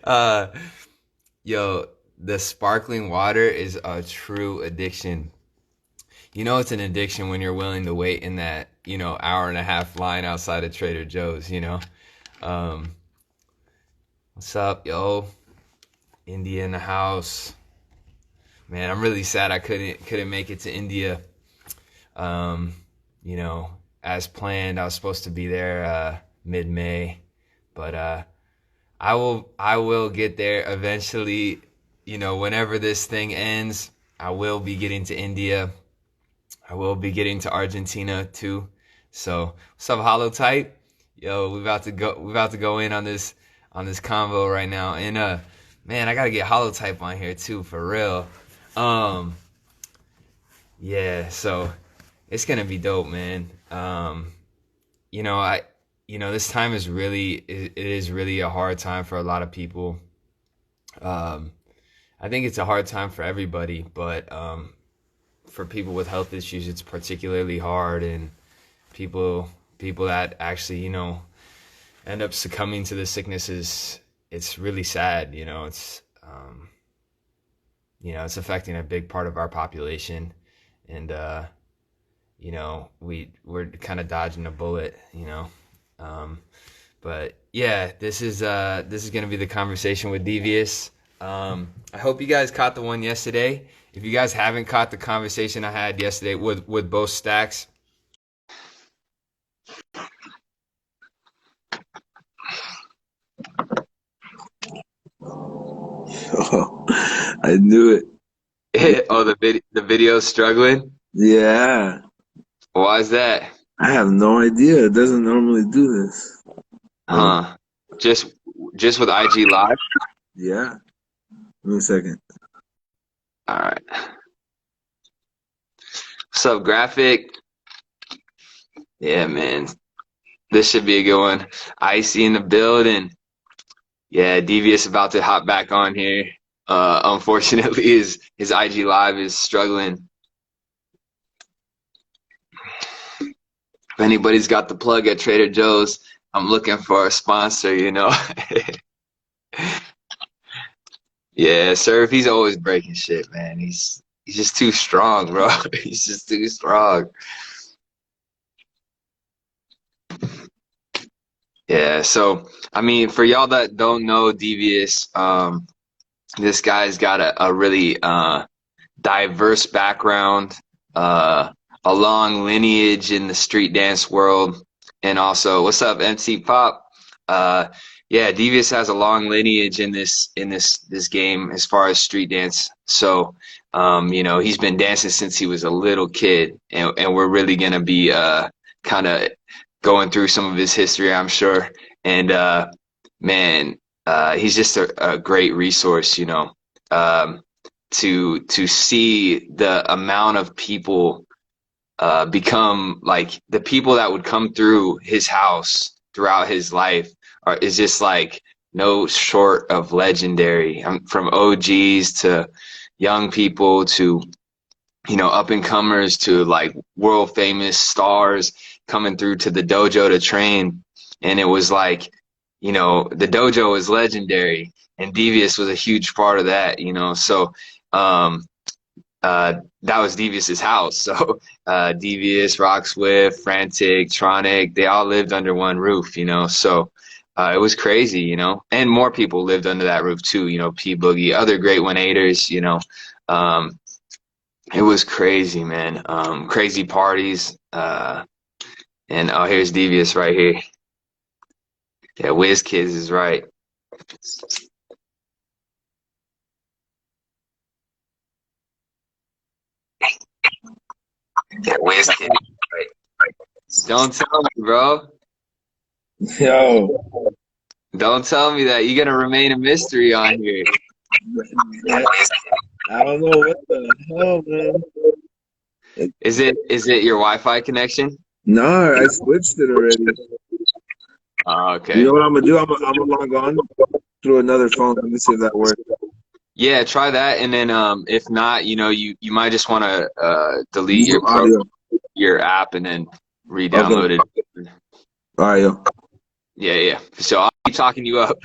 uh, yo, the sparkling water is a true addiction. You know it's an addiction when you're willing to wait in that, hour and a half line outside of Trader Joe's. Um, what's up, yo? India in the house. Man, I'm really sad I couldn't make it to India. Um, you know, as planned, I was supposed to be there mid-May, but I will get there eventually. Whenever this thing ends, I will be getting to India. I will be getting to Argentina too. So, what's up, Holotype? Yo, we about to go in on this convo right now. And man, I gotta get Holotype on here too, for real. Um, yeah, so it's gonna be dope, man. I this time is really a hard time for a lot of people. Um, I think it's a hard time for everybody, but for people with health issues, it's particularly hard, and people that actually end up succumbing to the sicknesses. It's really sad. It's affecting a big part of our population, and we're kind of dodging a bullet. Um, but yeah, this is gonna be the conversation with Devious. I hope you guys caught the one yesterday. If you guys haven't caught the conversation I had yesterday with both stacks, Oh, I knew it. oh, the video's struggling. Yeah, Why is that? I have no idea. It doesn't normally do this. Um, Huh? Just just with IG Live. yeah. Give me a second. All right. What's up, Graphic? Yeah, man. This should be a good one. Icy in the building. Yeah, Devious about to hop back on here. Unfortunately, his IG Live is struggling. If anybody's got the plug at Trader Joe's, I'm looking for a sponsor. Yeah, Surf, he's always breaking shit, man. He's just too strong, bro. He's just too strong. Yeah, so I mean, for y'all that don't know Devious, this guy's got a really diverse background, a long lineage in the street dance world, and also, what's up, MC Pop? Uh, yeah, Devious has a long lineage in this game as far as street dance. So, he's been dancing since he was a little kid, and we're really gonna be kind of going through some of his history, I'm sure. And man, he's just a great resource. Um, to see the amount of people become like the people that would come through his house throughout his life is just like no short of legendary. From OGs to young people to up and comers to like world famous stars coming through to the dojo to train. And it was like, the dojo was legendary, and Devious was a huge part of that. So um that was Devious's house. So Devious, Rock Swift, Frantic, Tronic, they all lived under one roof. So it was crazy. And more people lived under that roof too. P Boogie, other great 1-8ers. Um, it was crazy, man. Crazy parties. And oh, here's Devious right here. Yeah, Wiz Kids is right. Yeah, Wiz Kids is right. Don't tell me, bro. Yo, Don't tell me that. You're gonna remain a mystery on here. yeah, I don't know what the hell, man. It, Is it your Wi-Fi connection? no, I switched it already. Oh, You know okay. what I'm gonna do? I'm gonna log on through another phone. Let me see if that works. Yeah, try that, and then if not, you might just want to delete Just do audio. your app and then Okay. re-download it. All right, yo. Yeah, yeah. So I'll keep talking you up.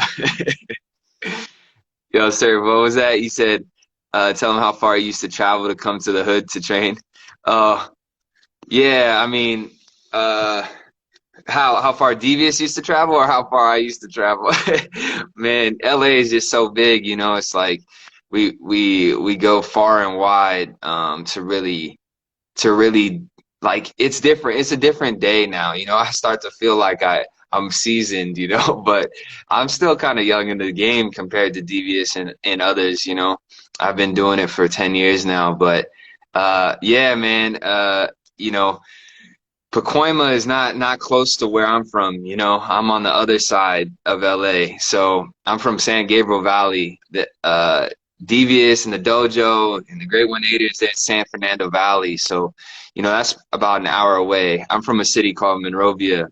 Yo, sir, what was that? You said, tell them how far you used to travel to come to the hood to train. Uh, yeah, I mean, uh, how far Devious used to travel or how far I used to travel? Man, LA is just so big, you know, it's like we go far and wide to really like it's different. It's a different day now. You know, I start to feel like I'm seasoned, you know, but I'm still kind of young in the game compared to Devious and others, you know. I've been doing it for 10 years now, but yeah, man, you know, Pacoima is not close to where I'm from, you know. I'm on the other side of LA. So, I'm from San Gabriel Valley. The Devious and the Dojo and the Great 180 in San Fernando Valley. So, you know, that's about an hour away. I'm from a city called Monrovia,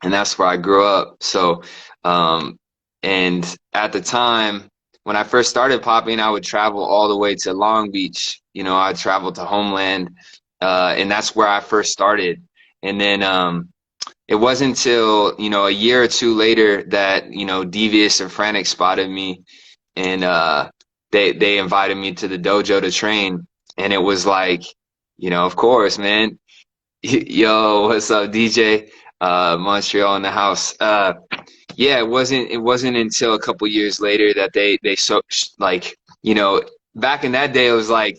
and that's where I grew up. So, um, and at the time when I first started popping, I would travel all the way to Long Beach. You know, I'd travel to Homeland, and that's where I first started. And then it wasn't until, you know, a year or two later that, you know, Devious and Frantic spotted me, and they invited me to the dojo to train. And it was like, you know, of course, man. Yo, what's up, DJ? Montreal in the house. Yeah, it wasn't until a couple years later that they so like, you know, back in that day it was like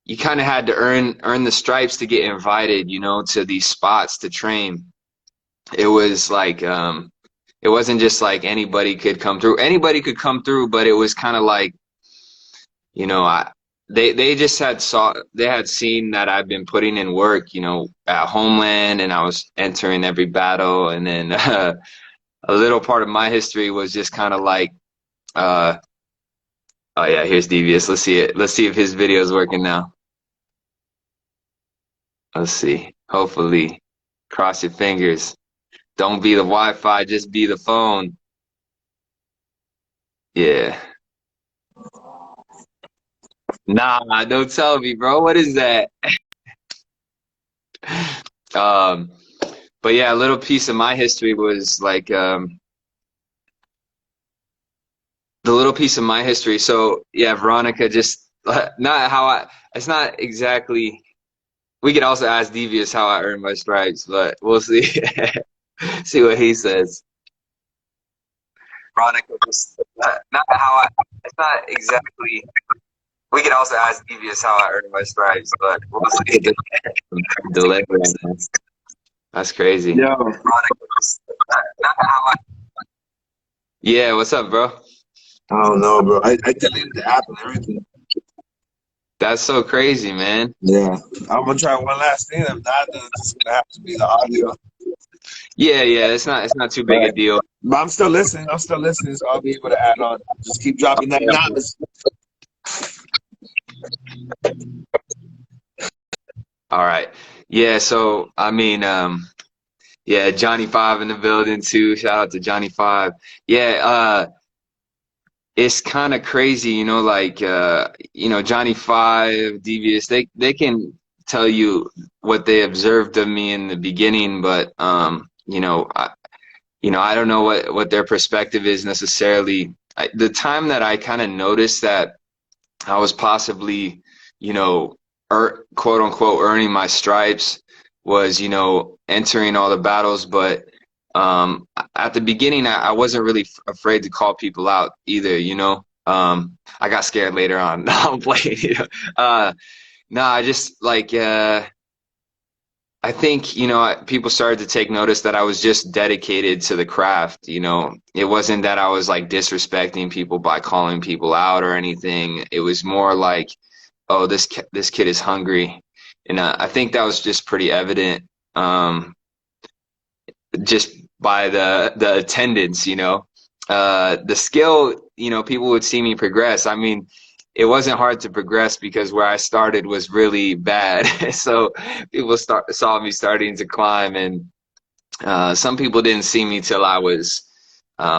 you kind of had to earn the stripes to get invited, you know, to these spots to train. It was like it wasn't just like anybody could come through. Anybody could come through, but it was kind of like, you know, they just they had seen that I've been putting in work, you know, at Homeland, and I was entering every battle, and then a little part of my history was just kind of like, uh, oh yeah, here's Devious. Let's see it. Let's see if his video is working now. Let's see. Hopefully, cross your fingers. Don't be the Wi-Fi, just be the phone. Yeah. Nah, don't tell me, bro. What is that? Um, but yeah, a little piece of my history was like the little piece of my history. So yeah, Veronica just not how I. It's not exactly. We could also ask Devious how I earned my stripes, but we'll see. See what he says. Veronica just not how I. It's not exactly. We could also ask Devious how I earned my stripes, but we'll see. Delay right now. That's crazy. Yo, Not how I. Yeah, what's up, bro? I don't know, bro. I deleted the app and everything. That's so crazy, man. Yeah, I'm gonna try one last thing. If not, then it's just gonna have to be the audio. Yeah, yeah, it's not too big a But deal. but I'm still listening. I'm still listening, so I'll be able to add on. Just keep dropping that knowledge. All right. Yeah, so I mean, yeah, Johnny Five in the building too. Shout out to Johnny Five. Yeah, it's kind of crazy, you know, like you know, Johnny Five, Devious, they can tell you what they observed of me in the beginning, but you know, I don't know what their perspective is necessarily. The time that I kind of noticed that I was possibly, you know, quote unquote earning my stripes was, you know, entering all the battles. But at the beginning, I wasn't really afraid to call people out either, you know. I got scared later on. No, I'm playing, you know. No, I just like, I think, you know, people started to take notice that I was just dedicated to the craft. You know, it wasn't that I was like disrespecting people by calling people out or anything. It was more like, oh, this kid is hungry, and I think that was just pretty evident, just by the attendance. You know, the skill. You know, people would see me progress. I mean, it wasn't hard to progress because where I started was really bad. So people saw me starting to climb, and some people didn't see me till I was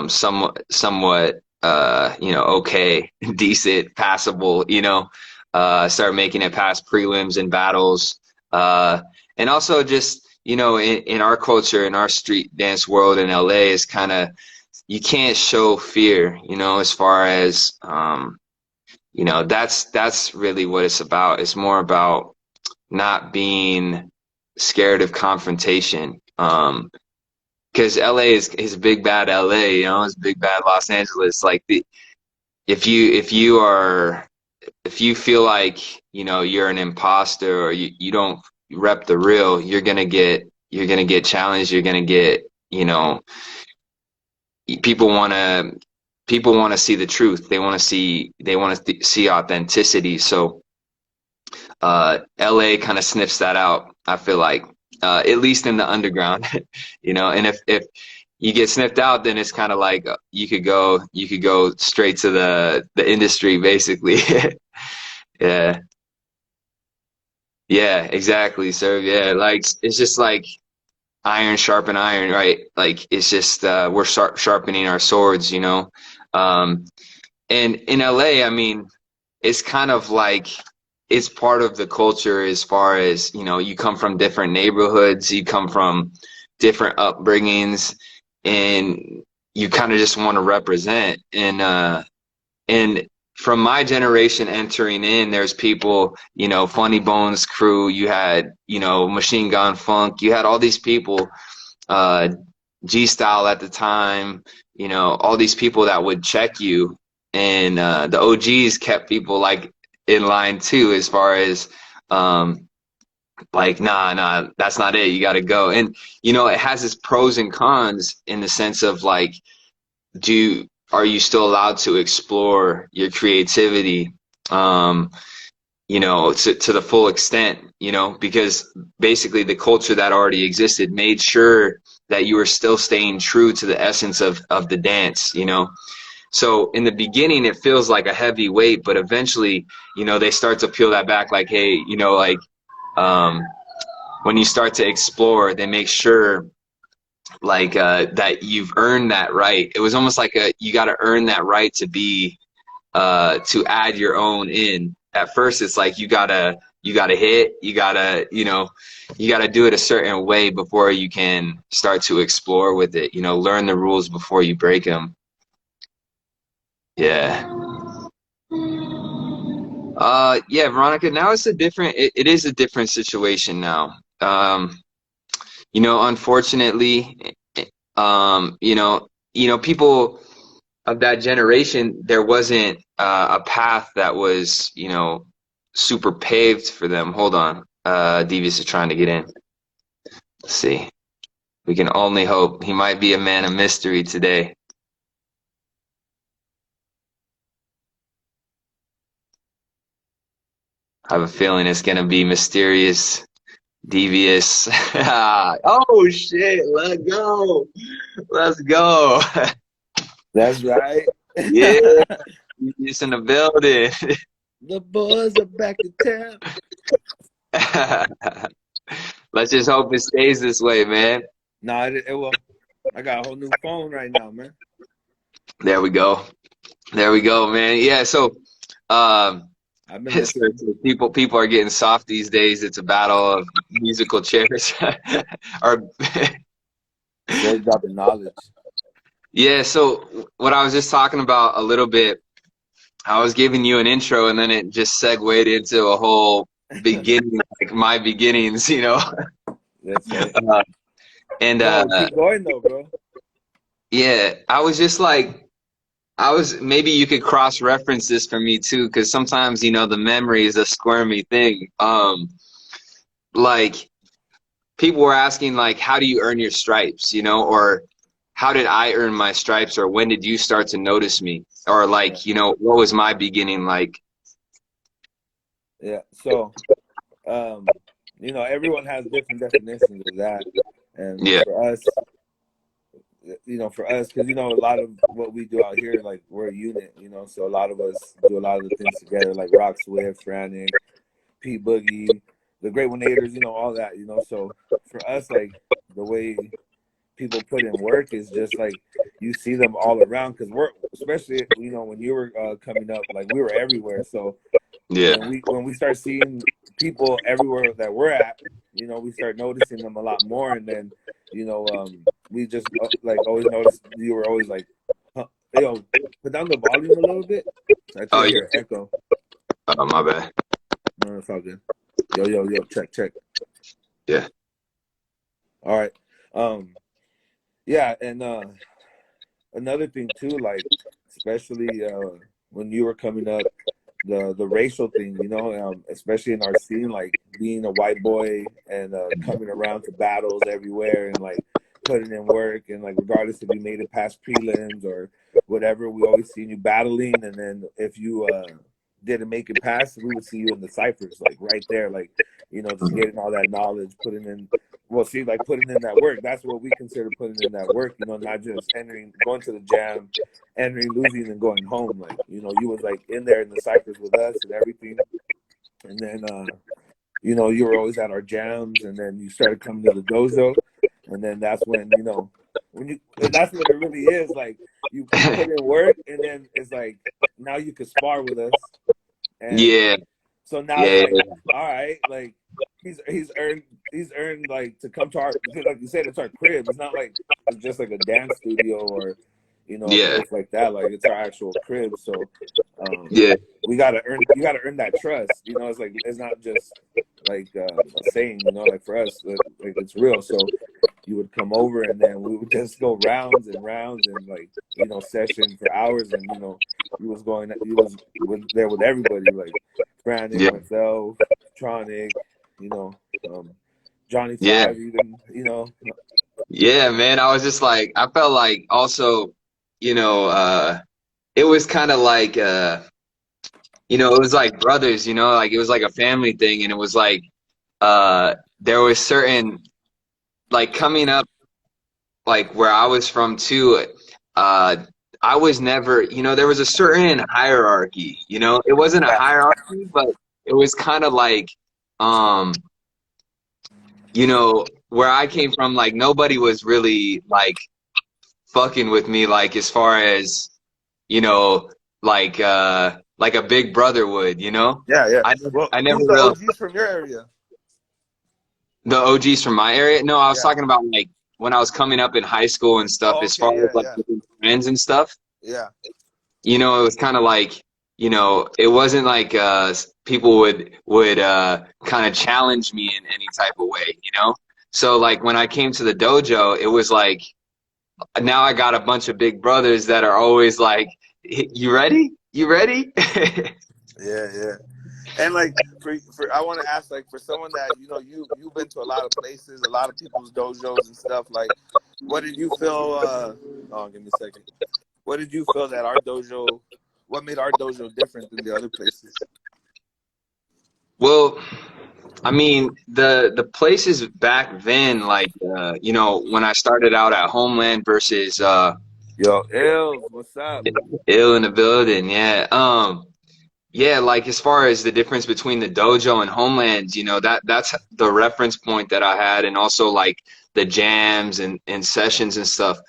somewhat you know, okay, decent, passable, you know. Started making it past prelims and battles, and also just, in our culture, in our street dance world in LA, is kind of, you can't show fear, as far as, that's really what it's about. It's more about not being scared of confrontation. Because LA is big bad LA, it's big bad Los Angeles. Like if you feel like, you're an imposter, or you don't rep the real, you're gonna get challenged. You're gonna get, people want to people want to see the truth. They want to see authenticity. So LA kind of sniffs that out, I feel like, at least in the underground. And if you get sniffed out, then it's kind of like, you could go straight to the industry, basically. Yeah. Yeah, exactly, sir. Yeah, like it's just like iron sharpen iron, right? Like it's just, we're sharpening our swords. Um, and in LA, I mean, it's kind of like it's part of the culture, as far as, you come from different neighborhoods, you come from different upbringings, and you kind of just want to represent. And from my generation entering in, there's people, Funny Bones crew, you had, Machine Gun Funk, you had all these people, uh, G Style at the time, all these people that would check you, and the OGs kept people like in line too, as far as, like, nah, that's not it. You got to go. And it has its pros and cons, in the sense of like, are you still allowed to explore your creativity, um, to the full extent, because basically the culture that already existed made sure that you were still staying true to the essence of the dance. So in the beginning, it feels like a heavy weight, but eventually, they start to peel that back, like, hey, like, um, when you start to explore, they make sure, like, that you've earned that right. It was almost like you got to earn that right to add your own in. At first, it's like you gotta hit, you gotta do it a certain way before you can start to explore with it. Learn the rules before you break them. Yeah. Yeah, Veronica. Now it's a different. It is a different situation now. Unfortunately, people of that generation, there wasn't a path that was, super paved for them. Hold on. Devious is trying to get in. Let's see. We can only hope. He might be a man of mystery today. I have a feeling it's gonna be mysterious, devious. Oh shit! Let's go. Let's go. That's right. Yeah, devious in the building. The boys are back in town. Let's just hope it stays this way, man. No, it will. I got a whole new phone right now, man. There we go. There we go, man. Yeah, so, um I've been so listening. people are getting soft these days. It's a battle of musical chairs. Or Straight dropping knowledge. yeah, so what I was just talking about a little bit, I was giving you an intro, and then it just segued into a whole beginning, like my beginnings. That's right. Uh, and No, keep going though, bro. yeah, I was just like, maybe you could cross reference this for me too, because sometimes, the memory is a squirmy thing. Like, people were asking, like, how do you earn your stripes, or how did I earn my stripes, or when did you start to notice me, or Yeah. like, what was my beginning like? Yeah. So, um, everyone has different definitions of that. And Yeah, for us, because a lot of what we do out here, like we're a unit, so a lot of us do a lot of the things together, like Rock Swift, Frantic, Pete Boogie, the Great One Haters, all that. So for us, like the way people put in work is just like you see them all around, because we're, especially when you were coming up, like we were everywhere. So Yeah. When we start seeing people everywhere that we're at, we start noticing them a lot more, and then we just like always notice you were always like, huh, yo, put down the volume a little bit. I Oh think I yeah. hear echo. Oh my bad. No, it's all good. Yo, check, check. Yeah. All right. Yeah, and another thing too, like especially when you were coming up, the racial thing, especially in our scene, like being a white boy and coming around to battles everywhere and like putting in work, and like regardless if you made it past prelims or whatever, we always seen you battling, and then if you didn't make it past, we would see you in the ciphers, like right there, like just getting all that knowledge, putting in. Well, see, like putting in that work, that's what we consider putting in that work, not just entering, going to the jam, entering, losing, and going home. Like, you was like in there in the ciphers with us and everything. And then, you were always at our jams, and then you started coming to the dojo. And then that's when, that's what it really is. Like, you put in work, and then it's like, now you could spar with us. And Yeah. so now it's Yeah. like, all right, like he's earned like to come to our, like you said, it's our crib. It's not like it's just like a dance studio or a Yeah. place like that. Like it's our actual crib. So Yeah. you gotta earn that trust. It's like it's not just like a saying. Like for us, like it's real. So you would come over, and then we would just go rounds and rounds and like session for hours, and you was there with everybody, like Brandon, Yeah. myself, Tronic, you know, um, Johnny Yeah. Five, even Yeah, man. I was just like, I felt like also, it was kind of like, it was like brothers, like it was like a family thing. And it was like, there was certain, like coming up, like where I was from too, uh, I was never, there was a certain hierarchy, it wasn't a yeah, hierarchy, but it was kind of like, um, where I came from, like nobody was really like fucking with me, like as far as, you know, like a big brother would, yeah, yeah. Well, I never who's the real OGs from your area? the OGs from my area. No, I was Yeah. talking about like when I was coming up in high school and stuff, Oh, as okay. far as Yeah, like yeah, with friends and stuff. yeah, It was kind of like, it wasn't like people would kind of challenge me in any type of way. So like when I came to the dojo, it was like now I got a bunch of big brothers that are always like, "You ready? You ready?" yeah, yeah. And like for I want to ask, like for someone that you've been to a lot of places, a lot of people's dojos and stuff. Like, what did you feel? Oh, give me a second. What did you feel that our dojo? What made our dojo different than the other places? Well, I mean, the places back then, like when I started out at Homeland versus Yo, Els, what's up? Ill in the building, yeah. Yeah, like as far as the difference between the dojo and Homelands, that's the reference point that I had, and also like the jams and sessions and stuff.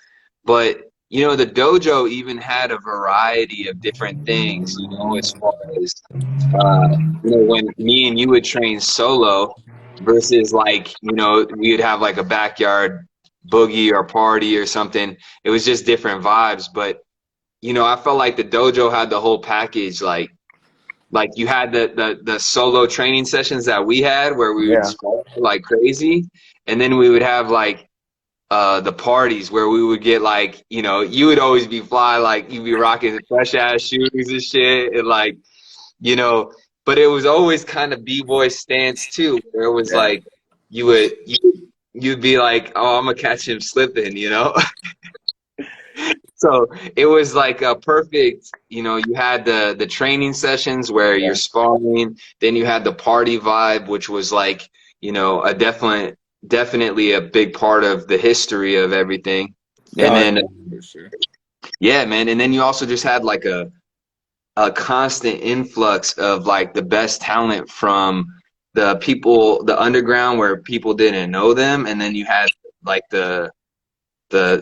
But the dojo even had a variety of different things, as far as uh, when me and you would train solo versus like, we would have like a backyard boogie or party or something. It was just different vibes. But, I felt like the dojo had the whole package. Like you had the solo training sessions that we had where we would Yeah, spar like crazy. And then we would have like the parties where we would get like, you would always be fly, like you'd be rocking fresh ass shoes and shit, and like, you know, but it was always kind of b-boy stance too, where it was yeah, like you'd be like, oh, I'm gonna catch him slipping. So it was like a perfect, you had the training sessions where you're yeah. sparring, then you had the party vibe, which was like, a definitely a big part of the history of everything. And Oh then yeah, for sure. yeah, man, and then you also just had like a constant influx of like the best talent from the people, the underground where people didn't know them, and then you had like the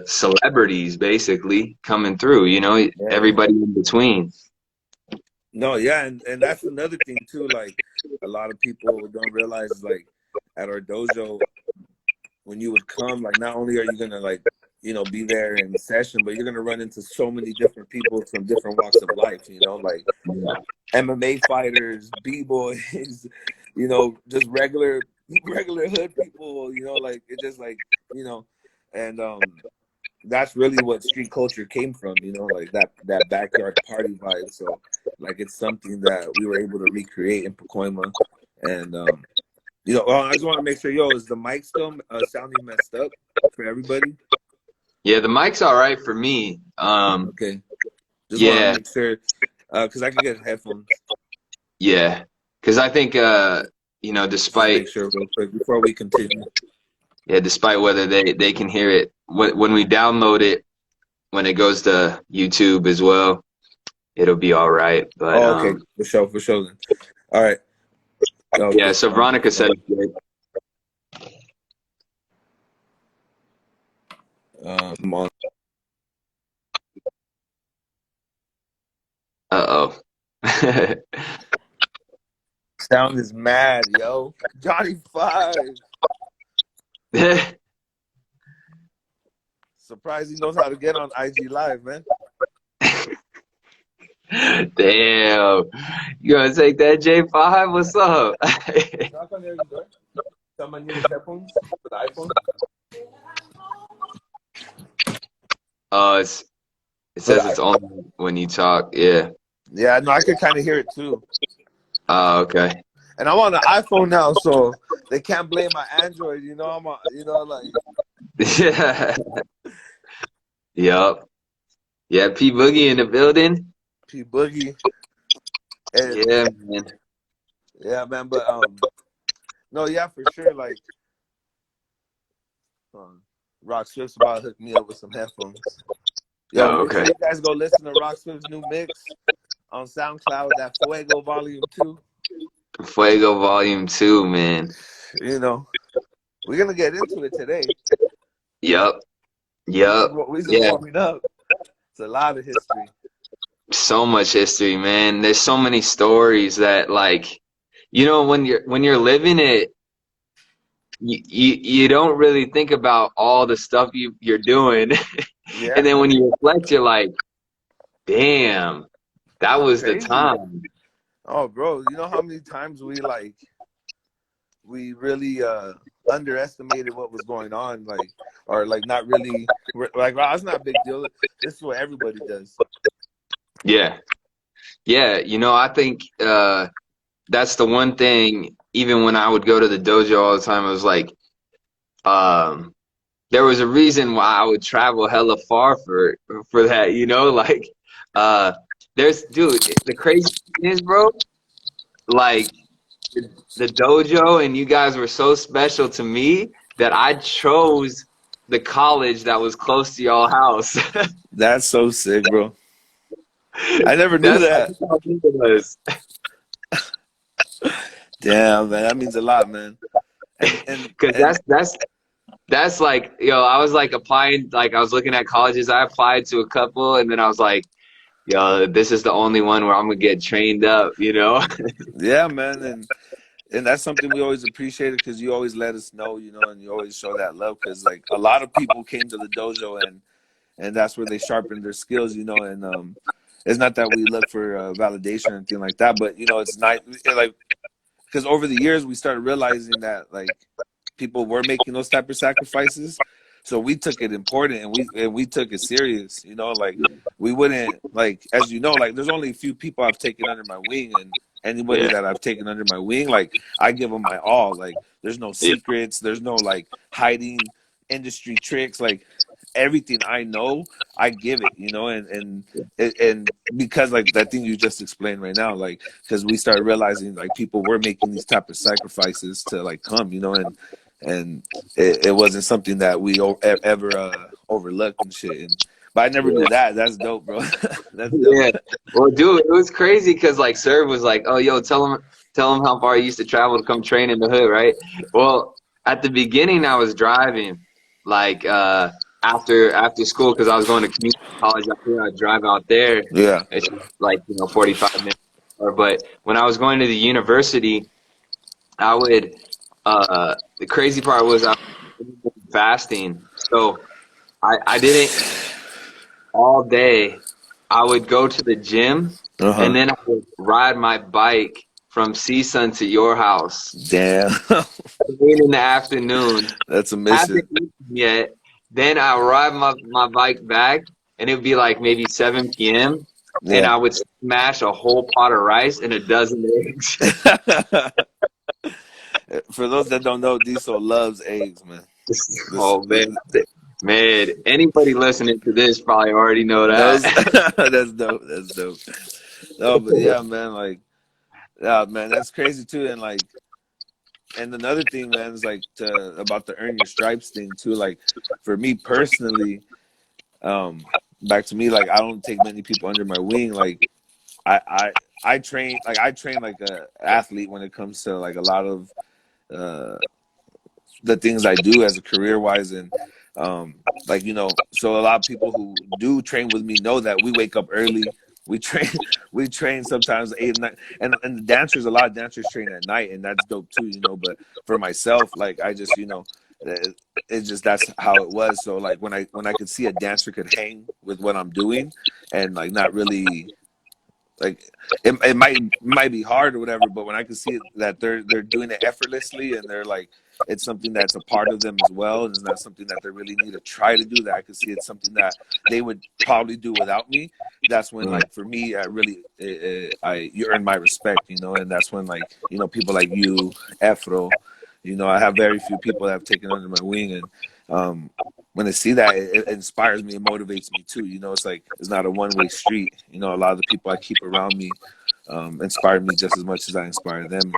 celebrities basically coming through, Yeah, yeah. everybody in between. No, yeah, and that's another thing too. Like a lot of people don't realize, like at our dojo, when you would come, like not only are you gonna like be there in session, but you're gonna run into so many different people from different walks of life. Like Yeah. MMA fighters, b-boys, just regular hood people. Like it just like and that's really what street culture came from, like that backyard party vibe. So like it's something that we were able to recreate in Pacoima. And I just want to make sure, is the mic still sounding messed up for everybody? Yeah, the mic's all right for me. Okay. Just want to Yeah, make sure because I could get headphones. yeah. Because I think Just make despite sure real quick before we continue. despite whether they can hear it when we download it, when it goes to YouTube as well, it'll be all right. But Oh, okay. For sure then. All right. yeah. Okay. So Veronica said it's good. I'm on. Uh-oh. Sound is mad, yo. Johnny 5. Surprised he knows how to get on IG Live, man. Damn. You gonna take that J5? What's up? Knock on their door. Someone needs headphones for the iPhone. Oh, it For the says it's iPhone. only when you talk. Yeah. Yeah, no, I could kind of hear it too. Oh, okay. And I'm on the iPhone now, so they can't blame my Android. I'm on, like Yeah. Yep. Yeah, P Boogie in the building. P Boogie. And Yeah, man. yeah, man. But no, yeah, for sure. Like, Rock Swift's about to hook me up with some headphones. Yo, Oh, make sure okay. you guys go listen to Rock Swift's new mix on SoundCloud. That Fuego Volume 2. Fuego Volume 2, man. We're gonna get into it today. Yep. We Yep. just Yeah. warming up. It's a lot of history. So much history, man. There's so many stories that like, when you're living it, you don't really think about all the stuff you're doing. Yeah, And then when man. you reflect, you're like, damn, that was the Crazy. time. Oh, bro, you know how many times we really underestimated what was going on, like, or like not really, like, wow, it's not a big deal. This is what everybody does. Yeah. Yeah. I think that's the one thing, even when I would go to the dojo all the time, I was like, um, there was a reason why I would travel hella far for that, like uh dude, the crazy thing is, bro, like the dojo and you guys were so special to me that I chose the college that was close to y'all house. That's so sick, bro. I never knew That's that. how big it was. Damn, man, that means a lot, man. And and Because and that's like, I was like applying, like I was looking at colleges. I applied to a couple and then I was like, this is the only one where I'm gonna get trained up, yeah, man, and that's something we always appreciated because you always let us know, and you always show that love because like a lot of people came to the dojo and that's where they sharpened their skills, and it's not that we look for validation or anything like that, but it's nice, like, because over the years we started realizing that like people were making those type of sacrifices, so we took it important and we took it serious, like we wouldn't, like, as like there's only a few people I've taken under my wing, and anybody Yeah, that I've taken under my wing, like I give them my all, like there's no yeah, secrets, there's no like hiding industry tricks, like everything I know I give it, and because like that thing you just explained right now, like because we started realizing like people were making these type of sacrifices to like come, and it wasn't something that we ever overlooked and shit. But I never knew yeah. that. That's dope, bro. That's dope. Yeah. Well, dude, it was crazy because like Serv was like, "Oh, yo, tell him how far he used to travel to come train in the hood, right?" Well, at the beginning, I was driving, like after school because I was going to community college out here. I'd drive out there. Yeah. It's like 45 minutes. But when I was going to the university, I would the crazy part was I was fasting. So I didn't all day. I would go to the gym and Uh-huh. then I would ride my bike from CSUN to your house Damn. late in the afternoon. That's a Haven't mission. eaten yet. Then I ride my bike back and it would be like maybe 7 p.m. and Yeah. I would smash a whole pot of rice and a dozen eggs. For those that don't know, Diesel loves eggs, man. This, Oh man, man, anybody listening to this probably already know those that. that's dope. That's dope. No, but yeah, man, like yeah, man, that's crazy too. And another thing, man, is like about the earn your stripes thing too. Like for me personally, um, back to me, like I don't take many people under my wing. Like I I I train like a athlete when it comes to like a lot of uh the things I do as a career wise and like so a lot of people who do train with me know that we wake up early. We train we train sometimes 8 and 9 and the dancers a lot of dancers train at night and that's dope too, but for myself like I just it's just that's how it was. So like when I could see a dancer could hang with what I'm doing and like not really like it might be hard or whatever, but when I can see it, that they're doing it effortlessly and they're like it's something that's a part of them as well, and it's not something that they really need to try to do. That I can see it's something that they would probably do without me. That's when Mm. like for me, I really I you earn my respect, and that's when like people like you, Efro, I have very few people that have taken under my wing and. When I see that, it inspires me, it motivates me too. It's like it's not a one-way street. A lot of the people I keep around me inspire me just as much as I inspire them,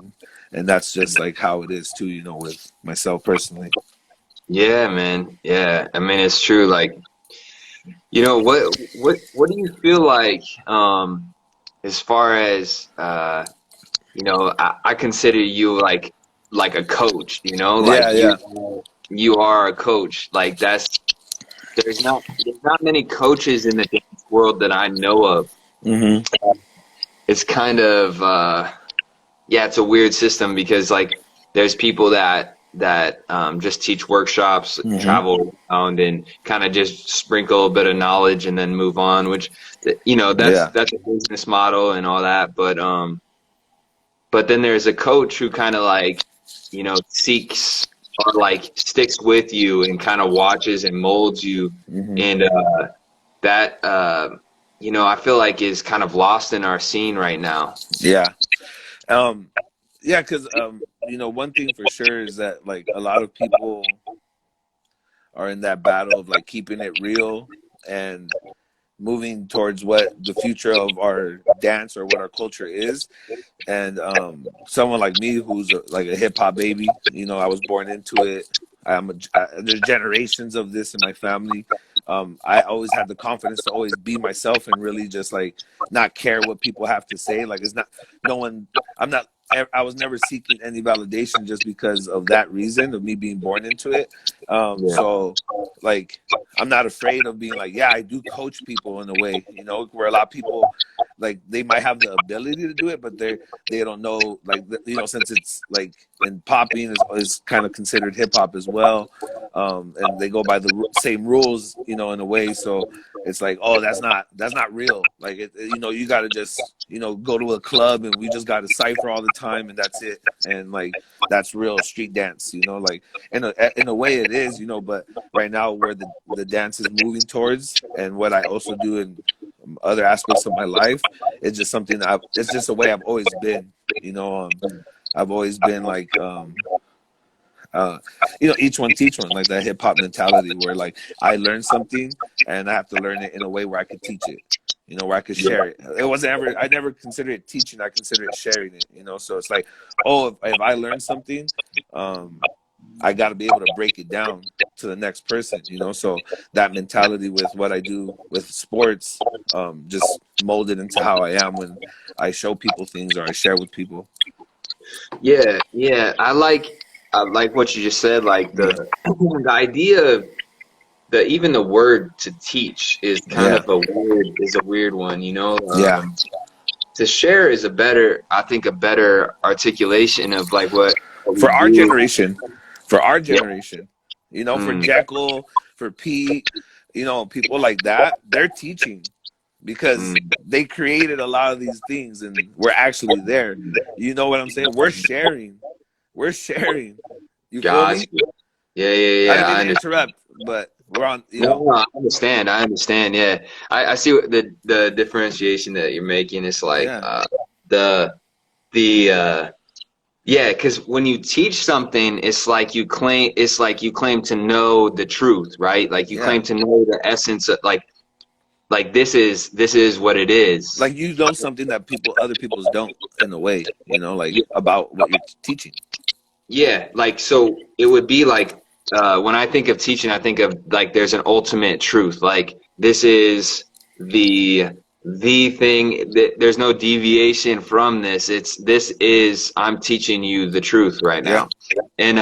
and that's just like how it is too. With myself personally. Yeah, man. Yeah, I mean it's true. Like, what do you feel like as far as I consider you like a coach, like Yeah, yeah. you are a coach. Like there's not many coaches in the dance world that I know of. Hmm. It's kind of yeah, it's a weird system because like there's people that just teach workshops, Hmm. travel around, and kind of just sprinkle a bit of knowledge and then move on. Which Yeah. that's a business model and all that. But then there's a coach who kind of like seeks or like sticks with you and kind of watches and molds you, Hmm. and that I feel like is kind of lost in our scene right now. Yeah. Um, yeah, because one thing for sure is that like a lot of people are in that battle of like keeping it real and moving towards what the future of our dance or what our culture is. And someone like me who's like a hip hop baby, I was born into it. There's generations of this in my family. I always had the confidence to always be myself and really just like not care what people have to say. Like it's not no one. I'm not. I was never seeking any validation just because of that reason of me being born into it. Yeah, So like I'm not afraid of being like, yeah, I do coach people in a way, where a lot of people like they might have the ability to do it, but they don't know like since it's like in popping is kind of considered hip hop as well, and they go by the same rules in a way. So it's like, oh, that's not real. Like you got to just go to a club and we just got to cipher all the time and that's it. And like that's real street dance. Like in a way it is. But right now where the dance is moving towards and what I also do in other aspects of my life, it's just something that it's just a way I've always been. I've always been like uh, each one teach one, like that hip hop mentality where like I learn something and I have to learn it in a way where I could teach it, where I could yeah, share it. It wasn't ever, I never considered it teaching. I consider it sharing it, So it's like, oh, if I learn something, um, I got to be able to break it down to the next person, So that mentality with what I do with sports, just molded into how I am when I show people things or I share with people. yeah, yeah. I like what you just said. Like the idea of the even the word to teach is kind Yeah. of a weird one. Yeah. to share is a better, I think, a better articulation of like what we For our do. generation, for our Yeah. generation, you know, for Mm, Jekyll, for Pete, you know, people like that, they're teaching because mm. they created a lot of these things and we're actually there. You know what I'm saying? We're sharing. We're sharing. You feel Gotcha. me? Yeah, yeah, I yeah. didn't mean I to understand. interrupt, but we're on, you No, know, no, I understand. I understand. Yeah, I see what the differentiation that you're making. Is like yeah, the the yeah, because when you teach something, it's like you claim to know the truth, right? Like you yeah. claim to know the essence of like this is what it is. Like you know something that other people's don't in a way, you know, like about what you're teaching. Yeah, like so it would be like when I think of teaching, I think of like there's an ultimate truth. Like this is the the thing that there's no deviation from this. This is I'm teaching you the truth right Yeah, now. And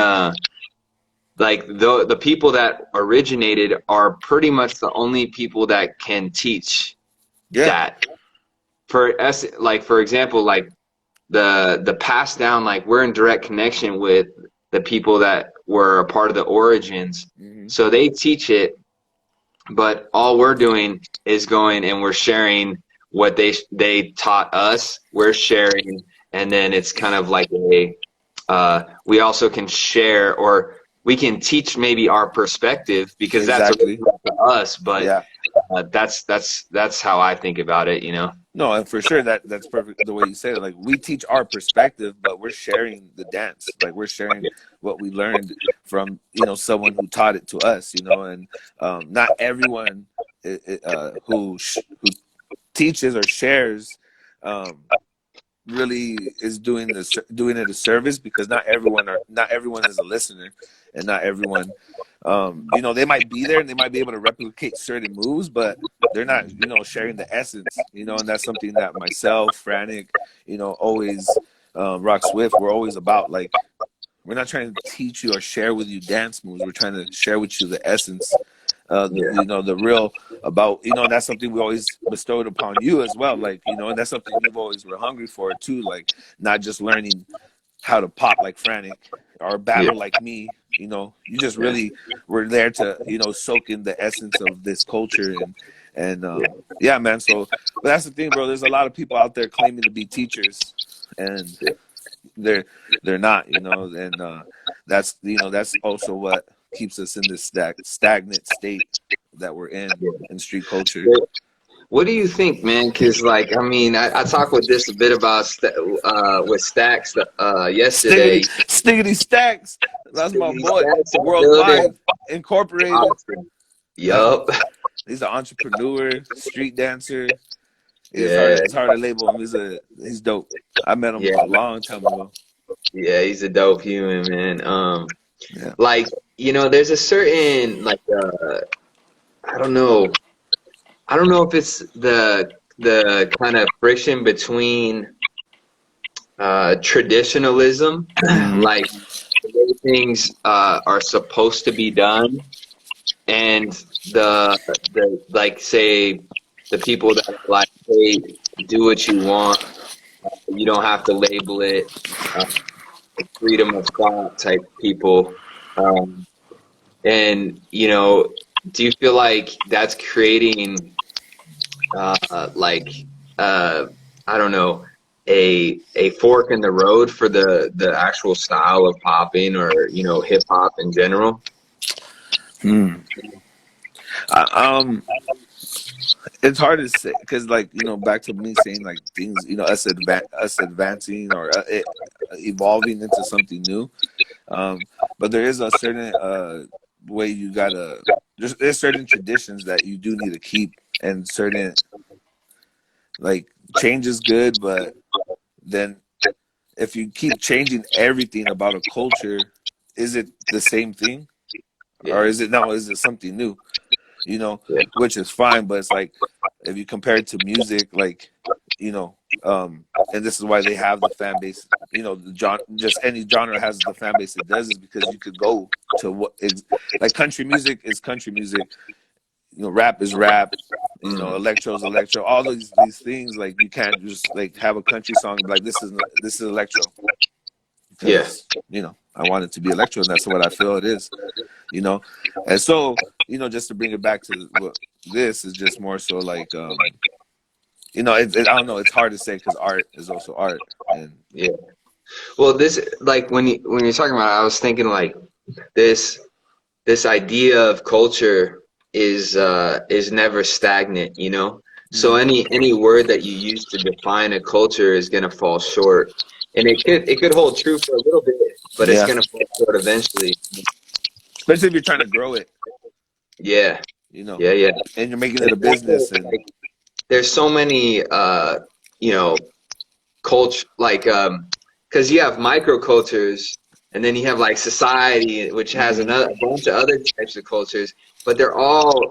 like the people that originated are pretty much the only people that can teach yeah, that. For us, like for example, like the pass down, like we're in direct connection with the people that were a part of the origins, hmm, so they teach it, but all we're doing is going and we're sharing what they taught us, we're sharing, and then it's kind of like a we also can share, or we can teach maybe our perspective because that's exactly. original to us, but Yeah. that's how I think about it, you know. No, and for sure that's perfect the way you said it. Like we teach our perspective, but we're sharing the dance. Like we're sharing what we learned from, you know, someone who taught it to us, you know, and not everyone who teaches or shares um, really is doing it a service because not everyone is a listener, and not everyone, you know, they might be there and they might be able to replicate certain moves, but they're not, you know, sharing the essence, you know, and that's something that myself, Frantic, you know, always, Rock Swift, we're always about. Like we're not trying to teach you or share with you dance moves. We're trying to share with you the essence, Yeah. you know, the real about, you know, and that's something we always bestowed upon you as well. Like, you know, and that's something you've always were hungry for too. Like, not just learning how to pop like Frantic or Yeah. battle like me. You know, you just Yeah. really were there to, you know, soak in the essence of this culture and Yeah. yeah, man. So, but that's the thing, bro. There's a lot of people out there claiming to be teachers, and they're they're not, you know, and that's, you know, that's also what keeps us in this stagnant state that we're in street culture. Yeah. What do you think, man? Because, like, I mean, I talked with this a bit about with Stacks Stiggity, yesterday. stiggity stacks. That's my Stiggity boy. Stacks in the building. Worldwide Incorporated. Awesome. Yup. He's an entrepreneur, street dancer. Yeah. It's hard to label him. He's dope. I met him Yeah. a long time ago. Yeah. He's a dope human, man. Yeah. Like, there's a certain like I don't know. I don't know if it's the kind of friction between traditionalism, Mm-hmm. like the way things are supposed to be done, and the like say the people that are like, hey, do what you want, you don't have to label it, uh, freedom of thought type people, um, and do you feel like that's creating like uh, I don't know, a fork in the road for the actual style of popping, or hip hop in general? Hmm. Um, it's hard to say because, like, you know, back to me saying like things, you know, us advancing or evolving into something new. Um, but there is a certain way you gotta. There's certain traditions that you do need to keep, and certain, like, change is good, but then if you keep changing everything about a culture, is it the same thing, or Yeah, is it something new? You know, yeah, which is fine, but it's like if you compare it to music, like, you know, and this is why they have the fan base. You know, just any genre has the fan base it does, is because you could go to like country music is country music. You know, rap is rap. You know, Mm. electro's electro. All these things, like you can't just like have a country song and be like this is electro Yeah. because you know I want it to be electro and that's what I feel it is. You know, and so you know just to bring it back to what this is just more so like you know I don't know, it's hard to say because art is also art and Yeah. Well, this like when you're talking about it, I was thinking like this this idea of culture is never stagnant, you know? So mm, any word that you use to define a culture is gonna fall short. And it could hold true for a little bit, but it's yeah, gonna fall short eventually. especially if you're trying to grow it, Yeah. you know, Yeah, yeah. and you're making And it a business and there's so many you know, culture like because you have microcultures and then you have like society which has mm-hmm, another a bunch of other types of cultures, but they're all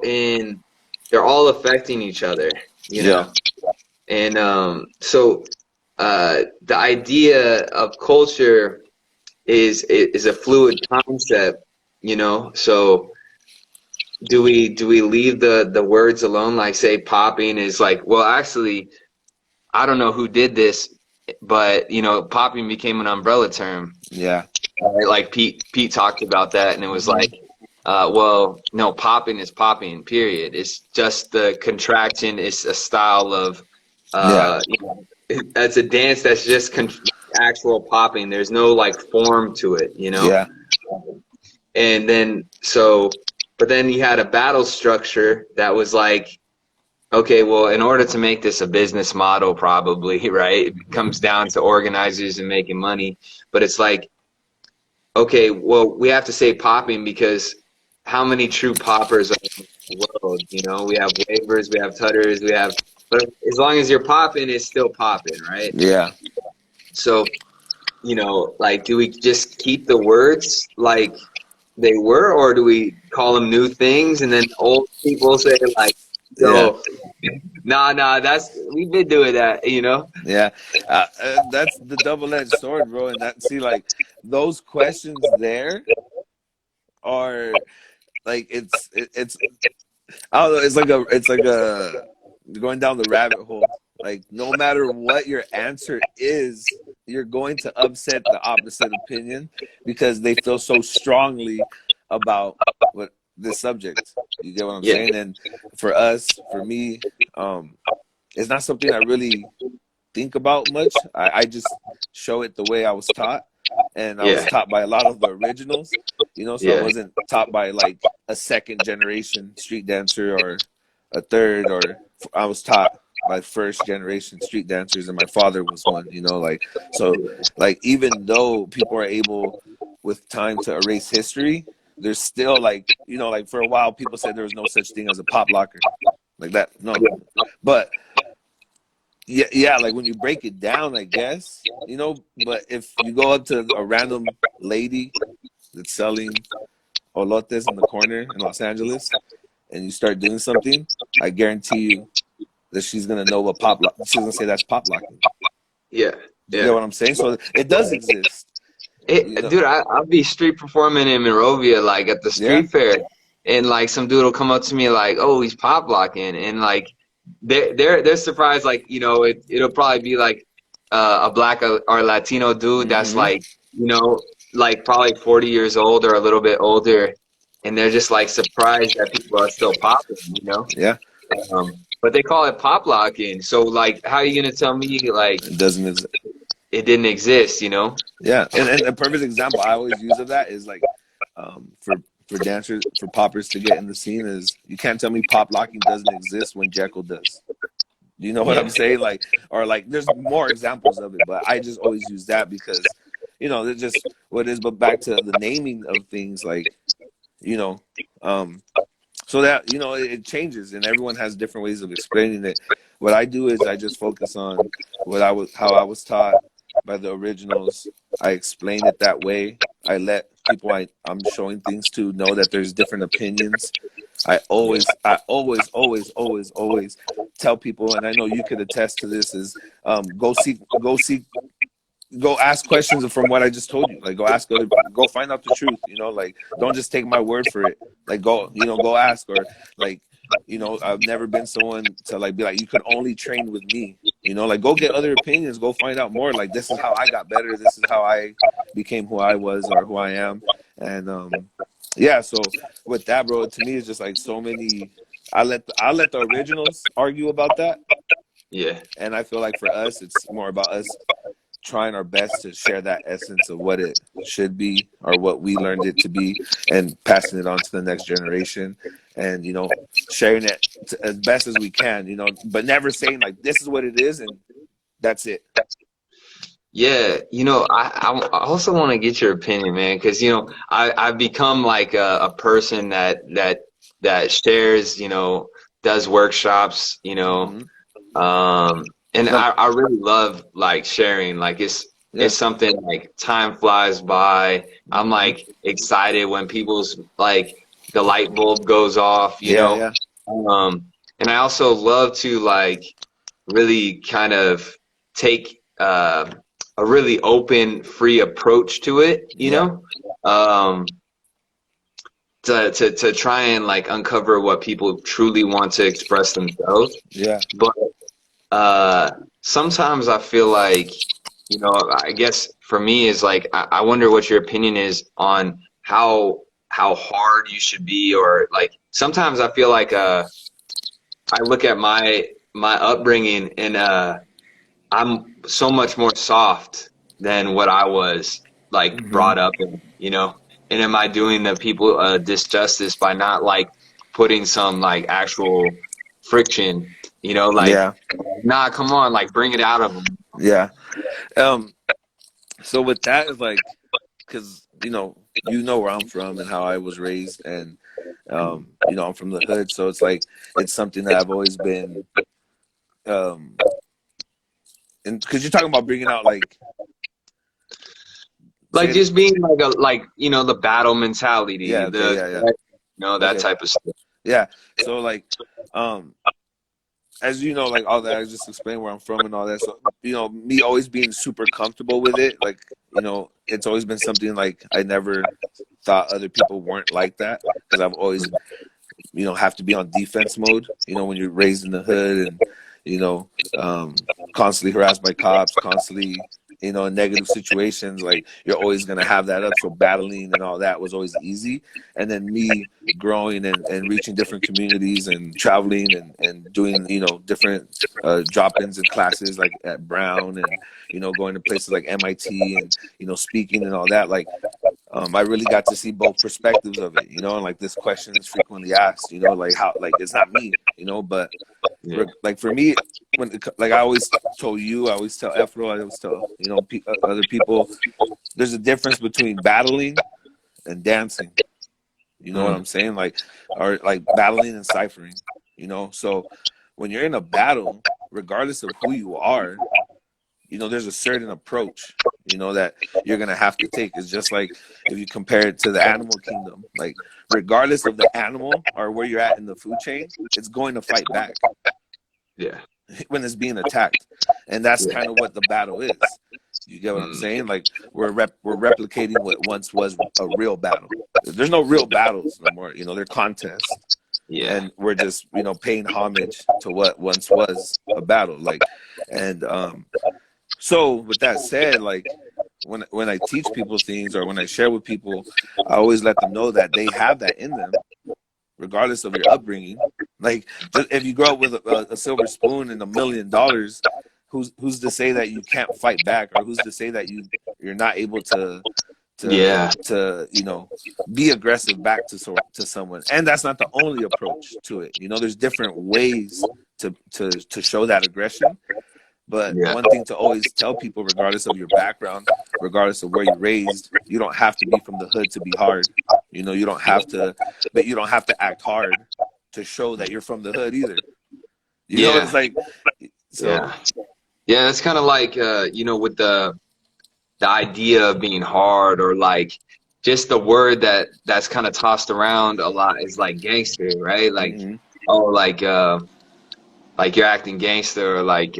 affecting each other, you yeah, know. And so the idea of culture is a fluid concept, you know. So do we leave the words alone, like say popping is like, well actually I don't know who did this, but you know, popping became an umbrella term. yeah, Right? Like Pete talked about that, and it was mm-hmm, like, well, no, popping is popping. Period. It's just the contraction. It's a style of, yeah, you know, that's a dance that's just actual popping. There's no like form to it, you know. yeah, And then but then you had a battle structure that was like, okay, well, in order to make this a business model, probably, right, it comes down to organizers and making money. But it's like, okay, well, we have to say popping because how many true poppers are in the world? You know, we have wavers, we have tutters, we have, but as long as you're popping, it's still popping, right? yeah, So, you know, like, do we just keep the words like they were, or do we call them new things? And then old people say, like, yeah. yo, nah, we've been doing that, you know? Yeah, that's the double-edged sword, bro. And that see, like those questions there are like it's I don't know. It's like a going down the rabbit hole. Like no matter what your answer is, you're going to upset the opposite opinion because they feel so strongly about what this subject. You get what I'm Yeah, saying? And for us, for me, um, it's not something I really think about much. I just show it the way I was taught, and I was yeah, taught by a lot of the originals, you know. So I yeah, wasn't taught by like a second generation street dancer or a third, or I was taught by first generation street dancers, and my father was one, you know. Like so, like even though people are able with time to erase history, there's still like you know like for a while people said there was no such thing as a pop locker like that. No, but yeah, like when you break it down, I guess, you know, but if you go up to a random lady that's selling olotes on the corner in Los Angeles and you start doing something, I guarantee you that she's gonna know what she's gonna say that's pop locking. yeah, Do you get yeah. what I'm saying? So it does exist, you know. Dude, I'll be street performing in Monrovia, like at the Yeah. street fair, and like some dude will come up to me like, "Oh, he's pop locking," and like they're surprised, like you know, it'll probably be like a black or Latino dude that's Mm-hmm. like, you know, like probably 40 years old or a little bit older, and they're just like surprised that people are still popping, you know. Yeah. But they call it pop locking, so like, how are you gonna tell me like It doesn't exist. it didn't exist, you know? Yeah, and a perfect example I always use of that is like for dancers for poppers to get in the scene is you can't tell me pop locking doesn't exist when Jekyll does. Do you know what I'm Yeah, saying? Like or like there's more examples of it, but I just always use that because you know it's just what it is. But back to the naming of things, like you know, um, so that you know it changes and everyone has different ways of explaining it. What I do is I just focus on what I was how I was taught by the originals. I explain it that way. I let people I'm showing things to know that there's different opinions. yeah, I always tell people, and I know you could attest to this, is go ask questions from what I just told you. Like go find out the truth. You know, like don't just take my word for it. Like go ask or like you know, I've never been someone to like be like, you could only train with me. You know, like go get other opinions, go find out more. Like this is how I got better. This is how I became who I was or who I am. And yeah, so with that, bro, to me it's just like so many. I let the originals argue about that, Yeah. and I feel like for us, it's more about us trying our best to share that essence of what it should be or what we learned it to be, and passing it on to the next generation, and you know, sharing it as best as we can, you know, but never saying like this is what it is and that's it. Yeah, I also want to get your opinion, man, because I've become like a person that shares, does workshops, Hmm. and No, I really love like sharing. Like yeah. it's something like time flies by. I'm Hmm. like excited when people's like the light bulb goes off, Yeah, yeah, and I also love to like really kind of take a really open, free approach to it, yeah, um, to try and like uncover what people truly want to express themselves. yeah. But uh, sometimes I feel like, I guess for me is like I wonder what your opinion is on how hard you should be, or like sometimes I feel like I look at my upbringing and I'm so much more soft than what I was like Hmm. brought up in. And am I doing the people disjustice by not like putting some like actual friction, like Yeah, nah, come on, like bring it out of them. yeah. um so with that is like, because you know where I'm from and how I was raised, and you know, I'm from the hood, so it's like it's something that I've always been, um and because you're talking about bringing out like, say Like it. just being like the battle mentality, Yeah, okay, the yeah, yeah, that okay, type of stuff. yeah. So like, um as you know, like all that, I just explained where I'm from and all that. So, you know, me always being super comfortable with it, like, you know, it's always been something like I never thought other people weren't like that, because I've always, you know, have to be on defense mode, you know, when you're raised in the hood, and, you know, constantly harassed by cops, constantly, you know, in negative situations, like you're always going to have that up. So battling and all that was always easy. And then me growing and reaching different communities and traveling and doing, you know, different drop-ins and classes like at Brown, and, you know, going to places like MIT, and, you know, speaking and all that. Like, I really got to see both perspectives of it, you know, and like this question is frequently asked, you know, like how, like it's not me, you know, but Yeah. like for me, like I always told you, I always tell Efro, I always tell, you know, other people, there's a difference between battling and dancing. You know what Mm. I'm saying? Like, or like battling and ciphering, you know? So when you're in a battle, regardless of who you are, you know, there's a certain approach, you know, that you're going to have to take. It's just like if you compare it to the animal kingdom, like regardless of the animal or where you're at in the food chain, it's going to fight back Yeah. when it's being attacked. And that's Yeah. kind of what the battle is. You get what I'm Mm. saying? Like we're replicating what once was a real battle. There's no real battles no more, you know, they're contests. Yeah. And we're just, you know, paying homage to what once was a battle. Like, and so with that said, like when I teach people things or when I share with people, I always let them know that they have that in them, regardless of your upbringing. Like, just if you grow up with a silver spoon and $1 million, who's to say that you can't fight back, or who's to say that you're not able Yeah. to you know, be aggressive back to someone. And that's not the only approach to it. You know, there's different ways to show that aggression. But Yeah. one thing to always tell people, regardless of your background, regardless of where you're raised, you don't have to be from the hood to be hard. You know, you don't have to, but you don't have to act hard to show that you're from the hood either. You know, it's Yeah. like, so, Yeah. Yeah, it's kind of like with the idea of being hard, or like just the word that's kind of tossed around a lot is like gangster, right? Like, hmm, oh, like you're acting gangster, or like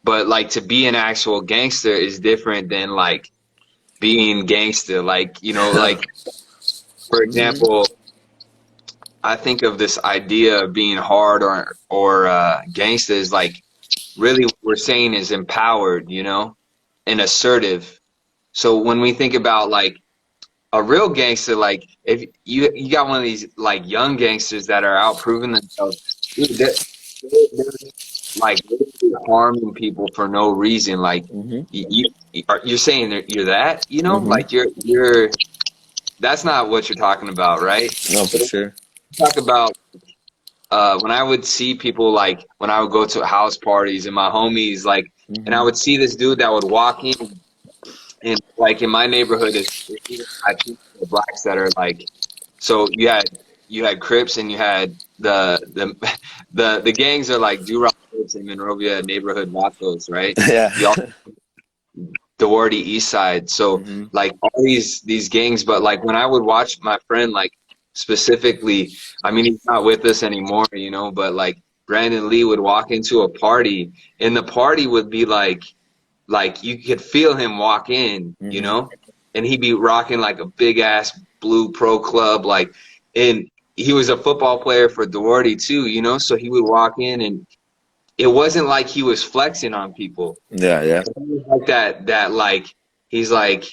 but like to be an actual gangster is different than like being gangster. Like, like for hmm, example, I think of this idea of being hard or gangsta is like really what we're saying is empowered, you know, and assertive. So when we think about like a real gangster, like if you got one of these like young gangsters that are out proving themselves, dude, they're like literally harming people for no reason. Like Hmm. you're saying that you're that, you know, Hmm. like you're that's not what you're talking about, right? No, for sure. Talk about when I would see people like when I would go to house parties and my homies like, and I Hmm. would see this dude that would walk in and like in my neighborhood is I think the blacks that are like so you had Crips and you had the gangs are like Do-Rock Crips in Monrovia neighborhood Vatos, right? Yeah. You Doherty East Side. So Hmm. like all these gangs, but like when I would watch my friend like specifically, I mean he's not with us anymore, you know, but like Brandon Lee would walk into a party and the party would be like you could feel him walk in, you Hmm. know, and he'd be rocking like a big ass blue pro club, like and he was a football player for Doherty too, you know, so he would walk in and it wasn't like he was flexing on people Yeah, yeah. like that like he's like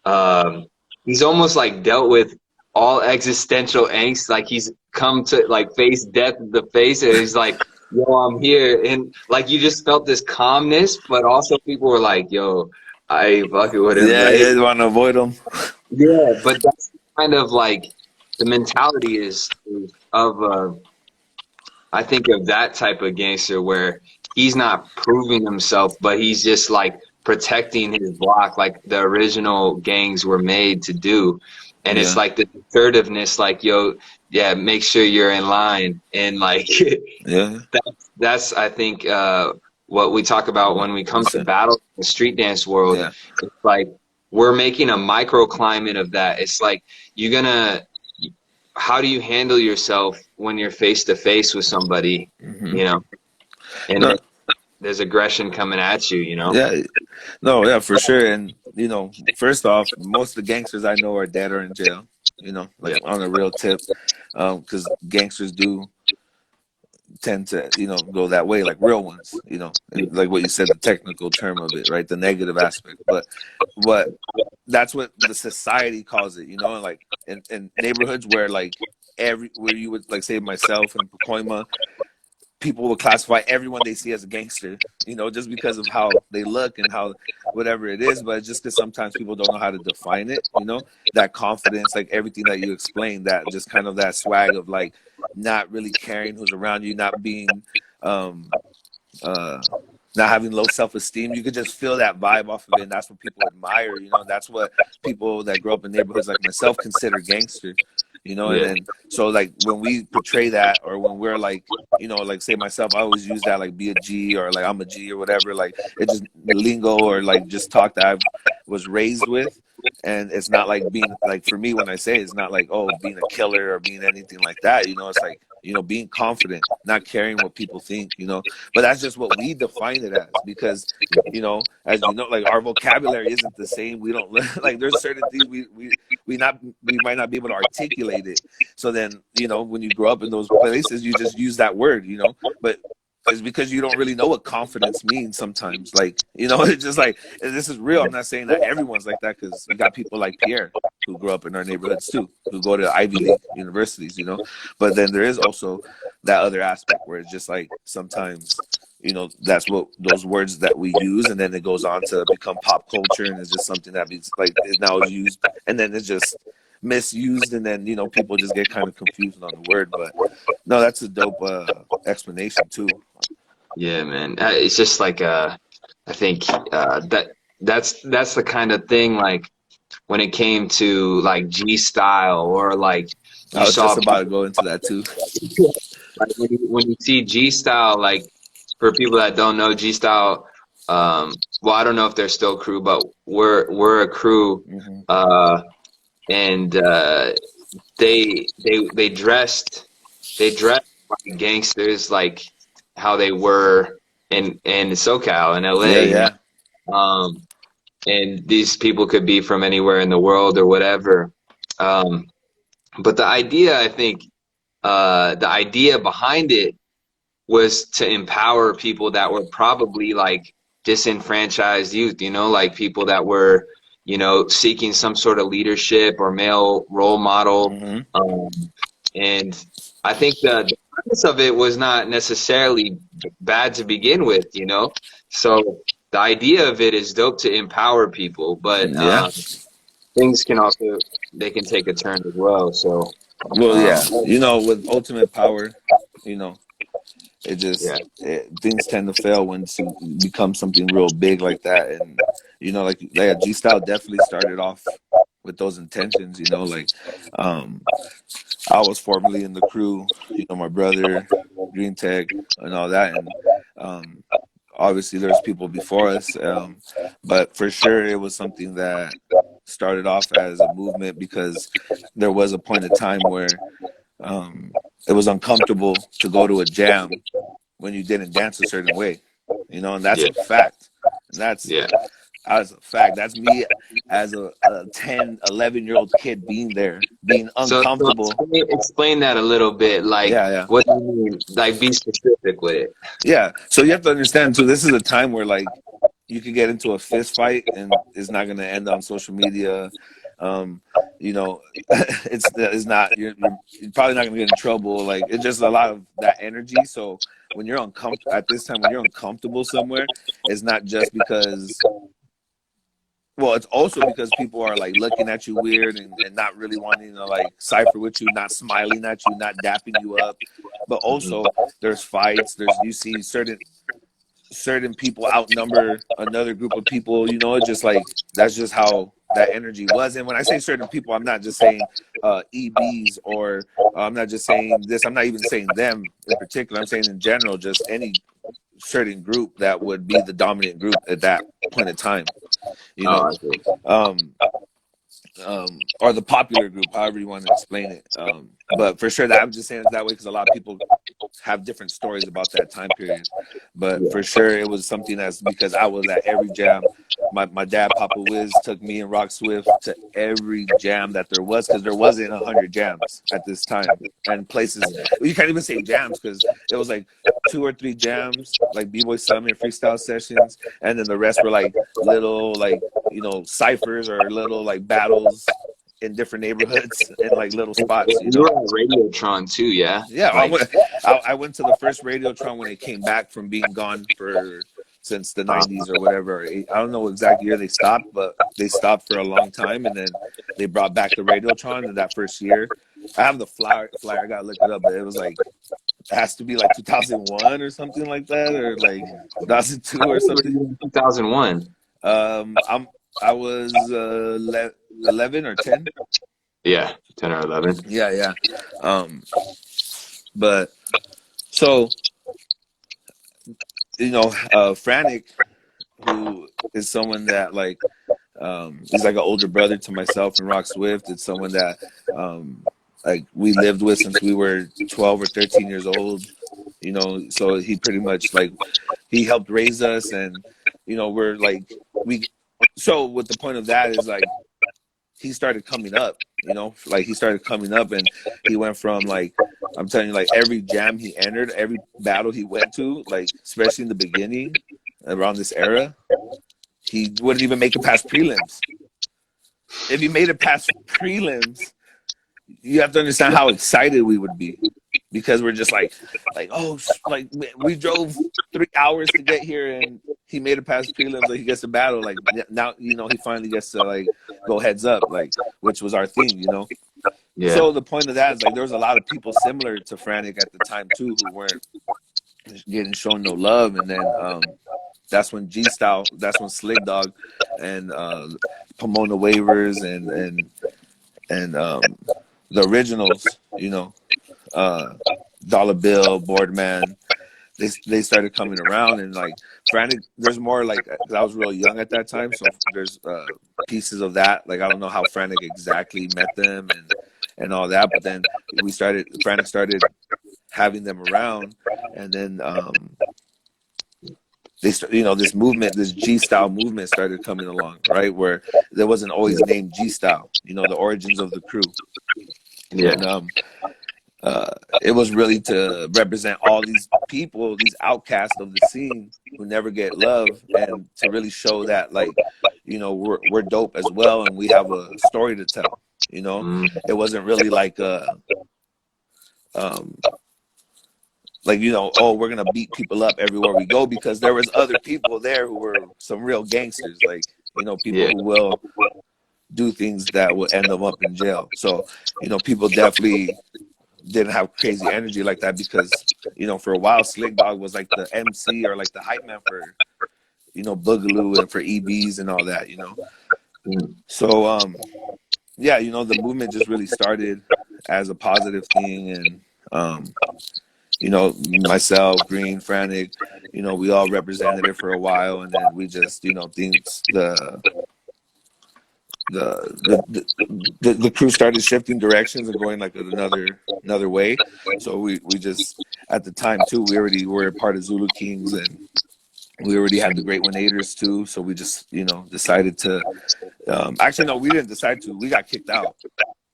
um he's almost like dealt with all existential angst like he's come to like face death in the face and he's like yo I'm here and like you just felt this calmness but also people were like yo I ain't fucking with him Yeah, right yeah. You want to avoid them. yeah but that's kind of like the mentality is of I think of that type of gangster where he's not proving himself, but he's just like protecting his block like the original gangs were made to do. And it's Yeah, like the assertiveness, like, yo, yeah, make sure you're in line. And like yeah. that's I think what we talk about when we come to 100%. battle in the street dance world. Yeah. It's like we're making a microclimate of that. It's like you're gonna how do you handle yourself when you're face to face with somebody, Hmm. you know, and No, there's aggression coming at you, you know? yeah. No, yeah, for sure. And first off, most of the gangsters I know are dead or in jail. Like Yeah. on a real tip, because gangsters do tend to go that way, like real ones. And like what you said, the technical term of it, right? The negative aspect, but that's what the society calls it. And like in neighborhoods where where you would like say myself in Pacoima, people will classify everyone they see as a gangster, just because of how they look and how whatever it is. But just because sometimes people don't know how to define it, that confidence, like everything that you explained, that just kind of that swag of like not really caring who's around you, not being, um, uh, not having low self esteem. You could just feel that vibe off of it, and that's what people admire. That's what people that grow up in neighborhoods like myself consider gangster. And Yeah. then so like when we portray that, or when we're like, like say myself, I always use that like be a G, or like I'm a G or whatever. Like it just lingo, or like just talk that I was raised with. And it's not like being like, for me, when I say it, it's not like, oh, being a killer or being anything like that. It's like, being confident, not caring what people think. But that's just what we define it as, because as like our vocabulary isn't the same. We don't like, there's certain things we might not be able to articulate it. So then, when you grow up in those places, you just use that word. But it's because you don't really know what confidence means sometimes. Like, it's just like, and this is real. I'm not saying that everyone's like that, because we got people like Pierre who grew up in our neighborhoods too, who go to Ivy League universities. But then there is also that other aspect where it's just like sometimes, that's what those words that we use, and then it goes on to become pop culture, and it's just something that is like is now used, and then it's just misused, and then people just get kind of confused on the word. But no, that's a dope explanation too. Yeah, man. It's just like I think that's the kind of thing like when it came to like G style or like I you was just saw about to go into that too. like when you see G style like for people that don't know G style well I don't know if they're still crew but we're a crew Hmm. uh and they dressed like gangsters like how they were in SoCal in Yeah, LA, you yeah. know. And these people could be from anywhere in the world or whatever. But the idea, I think, the idea behind it was to empower people that were probably like disenfranchised youth, you know, like people that were, you know, seeking some sort of leadership or male role model. Mm-hmm. Um, and I think the premise of it was not necessarily bad to begin with, you know. So the idea of it is dope to empower people, but Yeah. things can also they can take a turn as well. So Well, um, yeah. You know, with ultimate power, you know, yeah, things tend to fail when to become something real big like that. And you know, like yeah, G Style definitely started off with those intentions. You know, like um, I was formerly in the crew. You know, my brother, Green Tech, and all that, and um, obviously there's people before us. But for sure, it was something that started off as a movement because there was a point in time where it was uncomfortable to go to a jam when you didn't dance a certain way, you know, and that's yeah, a fact. And that's yeah. as a fact. That's me as a 10, 11-year-old kid being there, being So uncomfortable. explain that a little bit. Like, Yeah, yeah. what do you mean? Like, be specific with it. Yeah. So you have to understand too, this is a time where like you could get into a fist fight and it's not going to end on social media. Um, you know, it's not you're probably not going to get in trouble. Like it's just a lot of that energy. So when you're uncomfortable at this time, when you're uncomfortable somewhere, it's not just because. Well, it's also because people are like looking at you weird and not really wanting to like cipher with you, not smiling at you, not dapping you up. But also there's fights. There's you see certain people outnumber another group of people. You know, it's just like that's just how that energy was. And when I say certain people, I'm not just saying EBs or I'm not just saying this. I'm not even saying them in particular. I'm saying in general, just any certain group that would be the dominant group at that point in time. You Oh, know, I see. um, or the popular group, however you want to explain it. But for sure, that I'm just saying it that way because a lot of people have different stories about that time period. But Yeah. for sure, it was something that's because I was at every jam. My dad, Papa Wiz, took me and Rock Swift to every jam that there was because there wasn't 100 jams at this time. And places, you can't even say jams because it was like 2 or 3 jams, like B-Boy Summit, freestyle sessions. And then the rest were like little, like, you know, ciphers or little like battles in different neighborhoods and like little spots, you You know. were at Radiotron too, yeah? Yeah, Like, I went to the first Radiotron when they came back from being gone for since the uh, 90s or whatever. I don't know what exact year they stopped, but they stopped for a long time, and then they brought back the Radiotron in that first year. I have the flyer. I gotta look it up, but it was like it has to be like 2001 or something like that, or like 2002 how or old were something. you in 2001? I was 11 or 10. Yeah, 10 or 11. Yeah, yeah. Um, but so you know, Frantic, who is someone that like he's like an older brother to myself and Rock Swift. It's someone that like we lived with since we were 12 or 13 years old. You know, so he pretty much like he helped raise us, and you know we're like we. So what the point of that is like he started coming up. You know, like he started coming up, and he went from like I'm telling you, like every jam he entered, every battle he went to, like especially in the beginning around this era, he wouldn't even make it past prelims. If he made it past prelims, you have to understand how excited we would be because we're just like oh, like we drove 3 hours to get here and he made it past prelims. Like he gets to battle. Like now, you know, he finally gets to like go heads up, like which was our thing, you know. Yeah, So the point of that is like there was a lot of people similar to Frantic at the time too who weren't getting shown no love, and then that's when G Style, that's when Slick Dog and Pomona Waivers and the originals, you know, uh, Dollar Bill, Boardman, they started coming around and like Frantic. There's more like 'cause I was real young at that time, so there's pieces of that. Like I don't know how Frantic exactly met them and all that, but then Frantic started having them around, and then you know, this movement, this G style movement started coming along, right? Where there wasn't always named G style, you know, the origins of the crew. yeah, And it was really to represent all these people, these outcasts of the scene who never get love, and to really show that, like, you know, we're dope as well, and we have a story to tell. You know, Mm, it wasn't really um, like, you know, oh, we're gonna beat people up everywhere we go, because there was other people there who were some real gangsters, like, you know, people yeah. who will do things that will end them up in jail. So, you know, people definitely didn't have crazy energy like that, because, you know, for a while Slick Dog was like the MC, or like the hype man for, you know, Boogaloo and for EBs and all that, you know. Mm, So yeah, you know, the movement just really started as a positive thing, and you know, myself, Green, Frantic, you know, we all represented it for a while, and then we just, you know, things the crew started shifting directions and going like another way. So we just, at the time too, we already were a part of Zulu Kings, and we already had the Great One-Eighters too. So we just, you know, decided to actually, no, we didn't decide to. We got kicked out.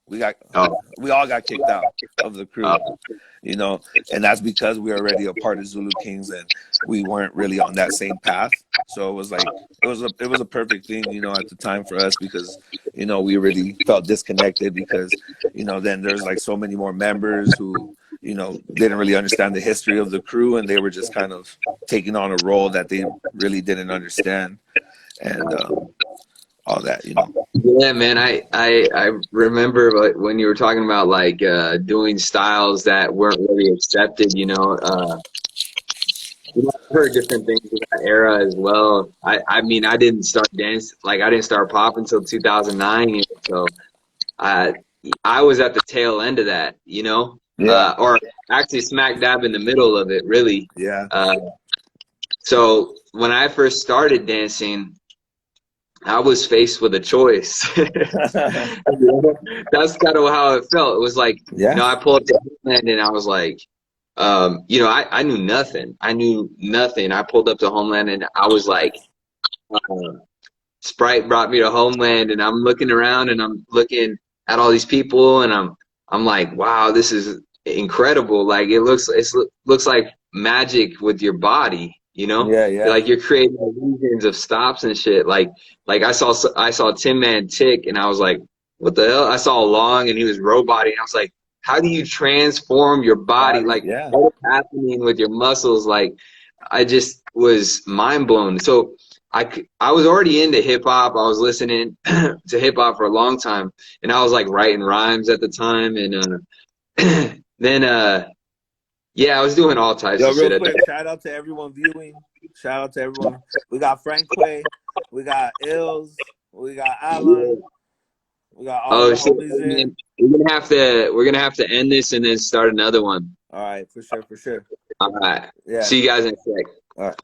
We got oh, we all got kicked out of the crew, oh, you know, and that's because we were already a part of Zulu Kings, and we weren't really on that same path. So it was like, it was a perfect thing, you know, at the time for us, because, you know, we really felt disconnected, because, you know, then there's like so many more members who, you know, didn't really understand the history of the crew, and they were just kind of taking on a role that they really didn't understand, and all that, you know. yeah, man. I remember like when you were talking about like doing styles that weren't really accepted. I've heard different things in that era as well. I mean, I didn't start dance like I didn't start pop until 2009. So I I was at the tail end of that. Yeah, Or actually smack dab in the middle of it, really. yeah. Uh, so when I first started dancing, I was faced with a choice. That's kind of how it felt. It was like, Yeah. I pulled up to Homeland and I was like, I knew nothing. I knew nothing. I pulled up to Homeland and I was like, uh, Sprite brought me to Homeland and I'm looking around and I'm looking at all these people and I'm like, wow, this is incredible. Like looks like magic with your body, you know? Yeah, yeah. Like you're creating illusions of stops and shit. Like I saw Tin Man Tick and I was like, what the hell? I saw Long and he was roboting. I was like, how do you transform your body? Body, Like yeah. what's happening with your muscles? Like I just was mind blown. So I was already into hip hop. I was listening to hip hop for a long time, and I was like writing rhymes at the time, and then yeah, I was doing all types Yo, of real shit at quick, that. shout out to everyone viewing. Shout out to everyone. We got Frank Quay, we got Ills, we got Alan, we got all Oh the shit, homies in. man. We're gonna have to end this and then start another one. All right, for sure, for sure. All right. Yeah. See you guys in a sec. All right.